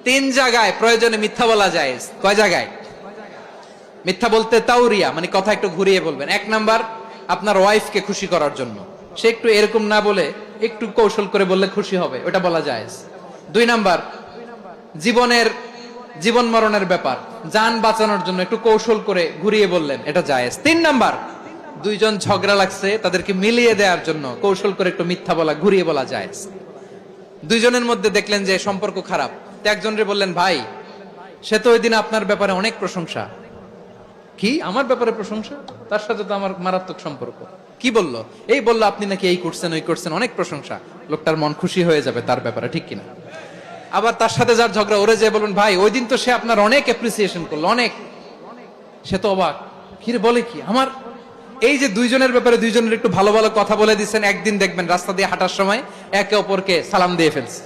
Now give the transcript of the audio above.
তিন জায়গায় প্রয়োজনে মিথ্যা বলা যায়। কয় জায়গায় মিথ্যা বলতে? তাওরিয়া, মানে কথা একটু ঘুরিয়ে বলবেন। এক নাম্বার, আপনার ওয়াইফকে খুশি করার জন্য, সে একটু এরকম না বলে একটু কৌশল করে বললে খুশি হবে, ওটা বলা যায়। দুই নাম্বার, জীবন মরণের ব্যাপার, জান বাঁচানোর জন্য একটু কৌশল করে ঘুরিয়ে বললেন, এটা জায়েজ। তিন নাম্বার, দুইজন ঝগড়া লাগছে, তাদেরকে মিলিয়ে দেওয়ার জন্য কৌশল করে একটু মিথ্যা বলা, ঘুরিয়ে বলা জায়েজ। দুইজনের মধ্যে দেখলেন যে সম্পর্ক খারাপ, তো একজনরে বললেন, ভাই সে তো ওই দিন আপনার ব্যাপারে অনেক প্রশংসা। কি আমার ব্যাপারে প্রশংসা? তার সাথে তো আমার মারাত্মক সম্পর্ক। কি বললো? এই বললো আপনি নাকি এই করছেন ওই করছেন, অনেক প্রশংসা। লোকটার মন খুশি হয়ে যাবে তার ব্যাপারে, ঠিক কিনা? আবার তার সাথে যার ঝগড়া, ওরে যে বলুন, ভাই ওই দিন তো সে আপনার অনেক অ্যাপ্রিসিয়েশন করলো, অনেক। সে তো অবাক, কিরে বলে কি আমার? এই যে দুইজনের ব্যাপারে দুইজনের একটু ভালো ভালো কথা বলে দিচ্ছেন, একদিন দেখবেন রাস্তা দিয়ে হাঁটার সময় একে অপরকে সালাম দিয়ে ফেলছে।